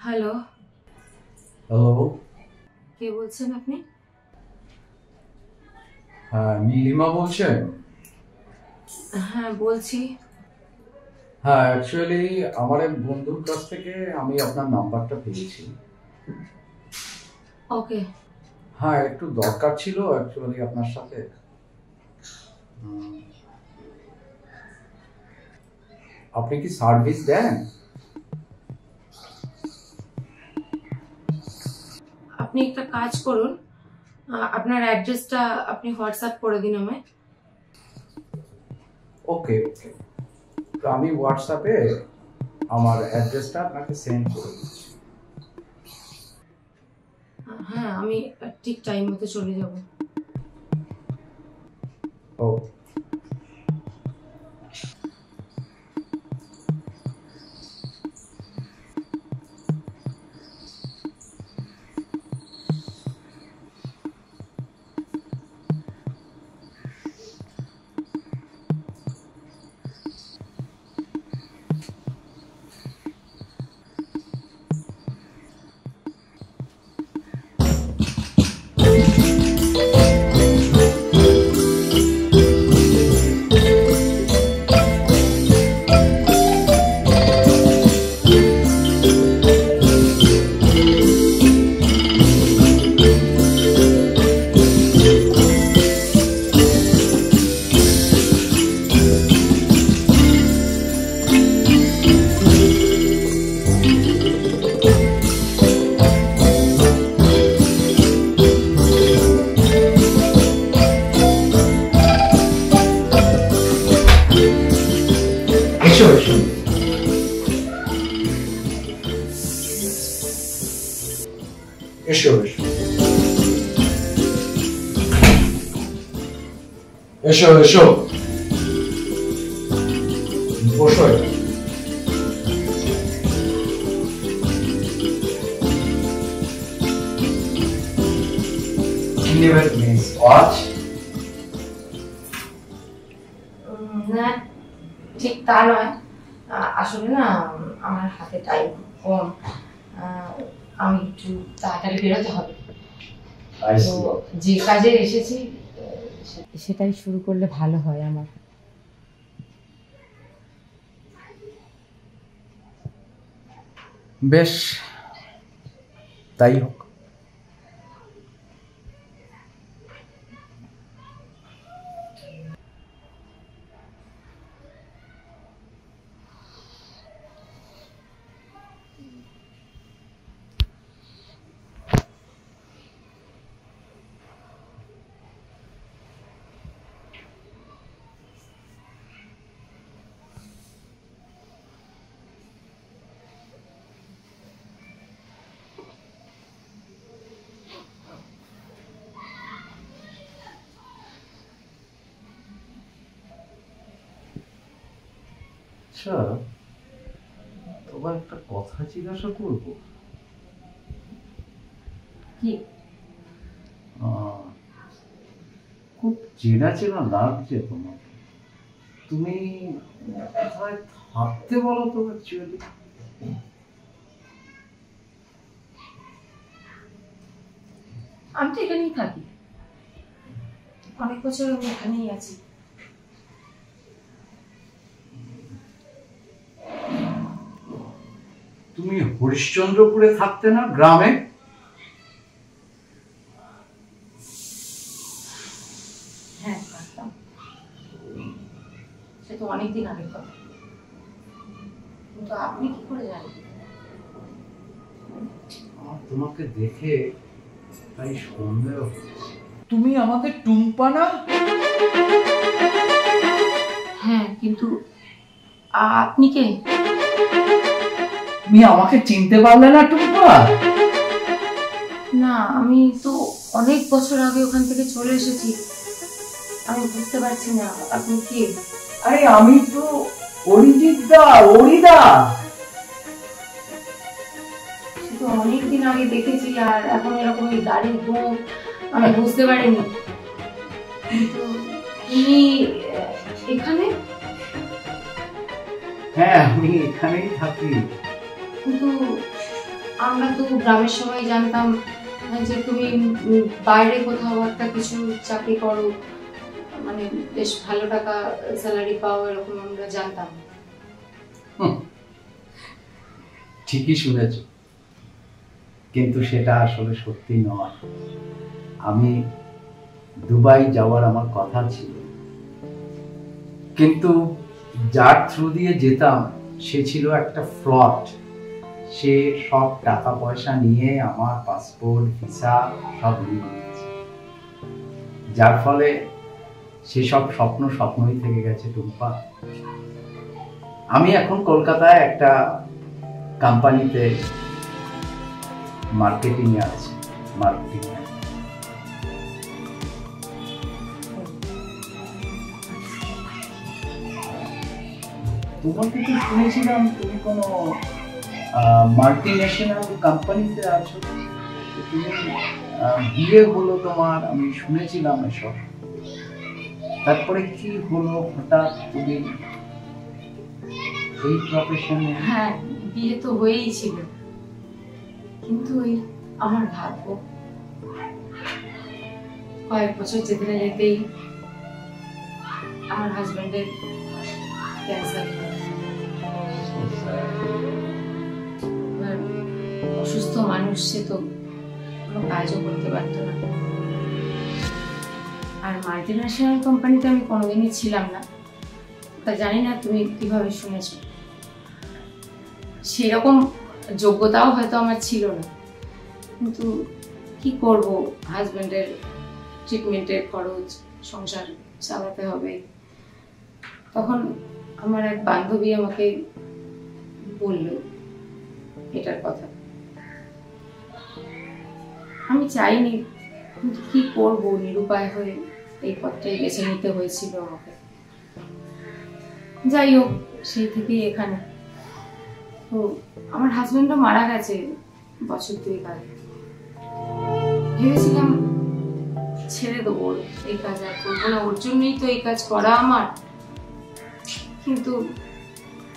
Hello. Hello. কে বলছেন আপনি? হ্যাঁ, নীলিমা বলছেন? হ্যাঁ বলছি। হ্যাঁ, অ্যাকচুয়ালি আমার এক বন্ধুর কাছ থেকে আমি আপনার নাম্বারটা পেয়েছি। ওকে। হ্যাঁ, একটু দরকার ছিল অ্যাকচুয়ালি আপনার সাথে। আপনি কি সার্ভিস দেন? আপনি একটা কাজ করুন, আপনার অ্যাড্রেসটা আপনি হোয়াটসঅ্যাপ করে দিন আমায়। ওকে ওকে, তো আমি হোয়াটসঅ্যাপে আমার অ্যাড্রেসটা আপনাকে সেন্ড করে দিচ্ছি। হ্যাঁ, আমি ঠিক টাইম মতো চলে যাব। ওকে। এসো এসো। এসো এসো। এসো এসো। বসো। কি নেবেন মিস? ওয়াচ? না, ঠিক তা নয়। আসলে না, আমার হাতে টাইম কম। আমি একটু তাড়াতাড়ি বেরোতে হবে। তো যে কাজে এসেছি সেটাই শুরু করলে ভালো হয় আমার। বেশ, তাই হোক। আচ্ছা, তোমার একটা কথা জিজ্ঞাসা করবো? কি? খুব চেনা চেনা লাগছে তোমাকে। তুমি কোথায় থাকতে বলো তো অ্যাকচুয়ালি? আমি তো এখানেই থাকি, অনেক বছর আমি এখানেই আছি। তুমি হরিশ্চন্দ্রপুরে থাকতে না, গ্রামে? হ্যাঁ থাকতাম, সে তো অনেকদিন আগের কথা। কিন্তু আপনি কি করে জানেন? আমার তোমাকে দেখে তাই সন্দেহ হচ্ছে। তুমি আমাদের টুম্পা না? হ্যাঁ, কিন্তু আপনি কে? তুমি আমাকে চিনতে পারলে না টুম্পা? না, আমি তো অনেক বছর আগে ওখান থেকে চলে এসেছি, আমি বুঝতে পারছি না আপনি কে। আরে আমি তো অরিজিৎ দা, অরিদা। সে তো অনেকদিন আগে দেখেছি, আর এখন এরকম এই দাড়ির গোঁফ আমি বুঝতে পারিনি। কিন্তু তুমি এখানে? হ্যাঁ, আমি এখানেই থাকি। কিন্তু আমরা তো গ্রামের সবাই জানতাম যে তুমি বাইরে কোথাও একটা কিছু চাকরি করো, মানে বেশ ভালো টাকা স্যালারি পাও, এরকম আমরা জানতাম। ঠিকই শুনেছ, কিন্তু সেটা আসলে সত্যি নয়। আমি দুবাই যাওয়ার আমার কথা ছিল, কিন্তু যার থ্রু দিয়ে যেতাম সে ছিল একটা ফ্রড। সে সব টাকা পয়সা নিয়ে আমার পাসপোর্ট ভিসা সব নিয়ে নিয়েছে, যার ফলে সেসব স্বপ্নই থেকে গেছে টুম্পা। আমি এখন কলকাতায় একটা কোম্পানিতে মার্কেটিং এ আছি। তোমাকে তো শুনেছিলাম তুমি কোনো মাল্টিন্যাশনাল কোম্পানিতে আছো, তুমি বিয়ে হলো তোমার, আমি শুনেছিলাম এসব। তারপরে কি হলো হঠাৎ তুমি এই প্রফেশনে? হ্যাঁ, বিয়ে তো হয়েই ছিল, কিন্তু ওই আমার ভাগ্য কয়েক বছর যেতে না যেতেই আমার হাজবেন্ডের ক্যান্সার। অসুস্থ মানুষ, সে তো কোনো কাজও করতে পারতো না। আর মাল্টিন্যাশনাল কোম্পানিতে আমি কোনোদিনই ছিলাম না, তা জানি না তুমি কিভাবে শুনেছো। সেরকম যোগ্যতাও হয়তো আমার ছিল না, কিন্তু কি করব, হাজবেন্ডের ট্রিটমেন্টের খরচ, সংসার চালাতে হবে। তখন আমার এক বান্ধবী আমাকে বলল এটার কথা। আমি চাইনি, কিন্তু কি করব, নিরুপায় হয়ে এই পথটাই বেছে নিতে হয়েছিল আমাকে। যাই হোক, সেই থেকেই এখানে। তো আমার হাজবেন্ডও মারা গেছে বছর 2 আগে। ভেবেছিলাম ছেড়ে দেবো এই কাজ, আর করবো না, ওর জন্যই তো এই কাজ করা আমার। কিন্তু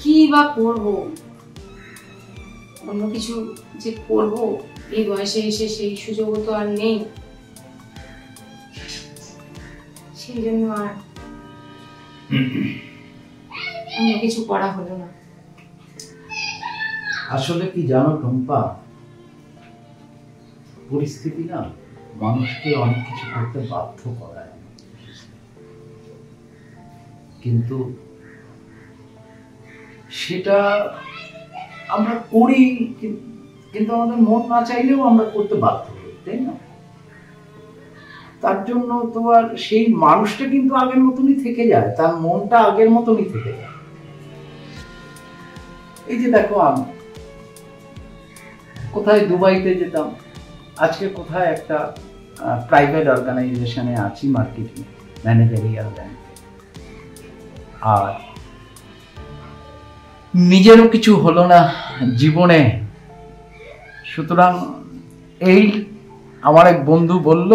কি বা করব, অন্য কিছু যে করব এই বয়সে এসে সেই সুযোগও তো আর নেই। সেই জন্য আর অন্য কিছু করা হলো না। আসলে কি জানো টুম্পা, পরিস্থিতি না মানুষকে অনেক কিছু করতে বাধ্য করায়, কিন্তু সেটা আমরা করি, কিন্তু আমাদের মন না চাইলেও আমরা করতে বাধ্য হই, তাই না? তার জন্য তো আর সেই মানুষটা কিন্তু আগের মতনই থেকে যায়, তার মনটা আগের মতনই থেকে যায়। এই যে দেখো, আমি কোথায় দুবাইতে যেতাম, আজকে কোথায় একটা প্রাইভেট অর্গানাইজেশনে আছি, মার্কেটিং ম্যানেজারিয়াল ব্যাংকে। আর নিজেরও কিছু হলো না জীবনে, সুতরাং এই আমার এক বন্ধু বলল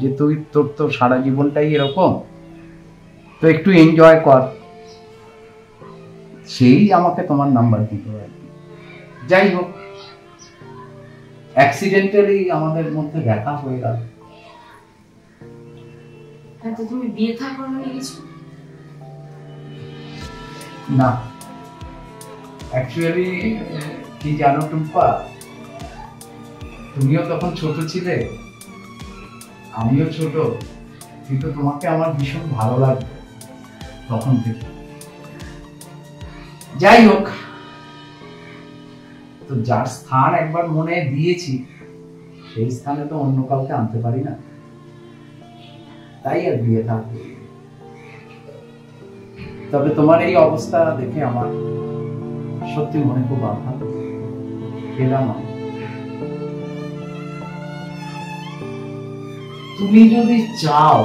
যে তোর তো সারা জীবনটাই এরকম, তো একটু এনজয় কর। সেই আমাকে তোমার নাম্বার দিল আর কি। যাই হোক, অ্যাক্সিডেন্টালি আমাদের মধ্যে দেখা হয়ে গেল। তো তুমি বিয়ে থা করো কিছু? না, অ্যাকচুয়ালি কি জানো টুম্পা, তুমিও তখন ছোট ছিলে, আমিও ছোট, কিন্তু তোমাকে আমার ভীষণ ভালো লাগতো তখন থেকে। যাই হোক, তো যার স্থান একবার মনে দিয়েছি সেই স্থানে তো অন্য কাউকে আনতে পারি না, তাই আর বিয়ে থাকবে। তবে তোমার এই অবস্থা দেখে আমার সত্যি মনে খুব আঘাত পেলাম। তুমি যদি চাও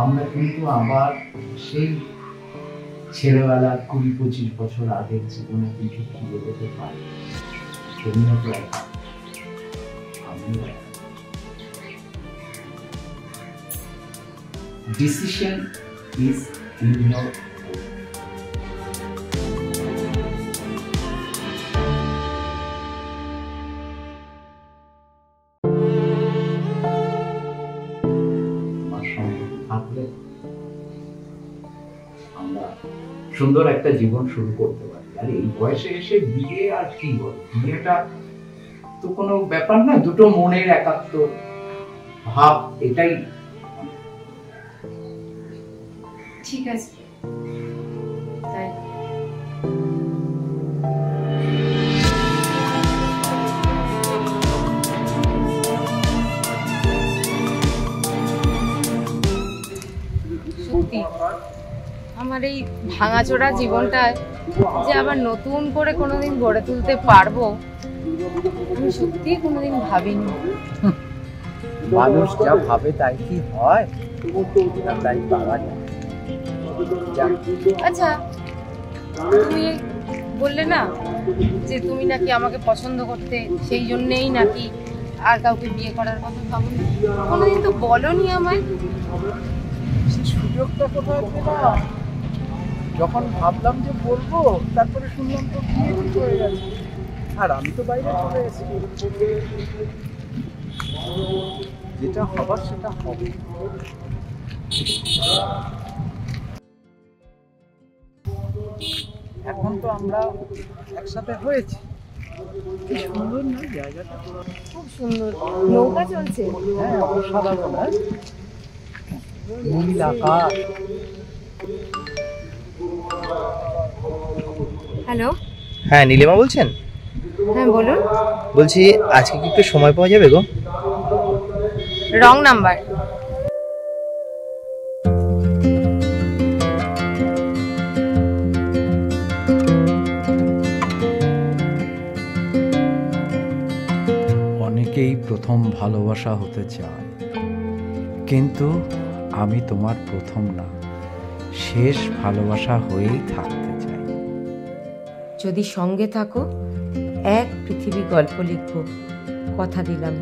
আমরা কিন্তু আবার সেই ছেলেবেলার 20-25 বছর আগের জীবনে কিছু ফিরে যেতে পারি। তুমিও তো আমিও। Decision is in your সুন্দর একটা জীবন শুরু করতে পারি। আর এই বয়সে এসে বিয়ে আর কি বল, বিয়েটা তো কোনো ব্যাপার না, দুটো মনের একাত্ম ভাব, এটাই। ঠিক আছে তাই। সত্যি আমার এই ভাঙাচোরা জীবনটায় যে আবার নতুন করে কোনোদিন গড়ে তুলতে পারবো আমি সত্যি কোনোদিন ভাবিনি। মানুষ যা ভাবে তাই কি হয়, তাই পাওয়া যায়। আচ্ছা তুমি বললে না যে তুমি নাকি আমাকে পছন্দ করতে, সেই জন্যেই নাকি আর কাউকে বিয়ে করার কথা ভাবনি, কোনোদিন তো বলনি আমায়। সুযোগটা কোথায় পেলাম? যখন ভাবলাম যে বলবো, তারপরে শুনলাম তো বিয়ে ঠিক হয়ে গেছে, আর আমি তো বাইরে চলে এসেছি। যেটা হবার সেটা হবে। এখন তো আমরা একসাথে হয়েছি, কি সুন্দর না জায়গাটা, খুব সুন্দর, নৌকা চলছে। হ্যাঁ অসাধারণ, নীল আকাশ। হ্যালো, হ্যাঁ নীলিমা বলছেন? হ্যাঁ বলুন। বলছি আজকে কি একটু সময় পাওয়া যাবে গো? Wrong number. অনেকেই প্রথম ভালোবাসা হতে চায়, কিন্তু আমি তোমার প্রথম না, শেষ ভালোবাসা হয়েই থাকতে চাই। যদি সঙ্গে থাকো এক পৃথিবী গল্প লিখবো, কথা দিলাম।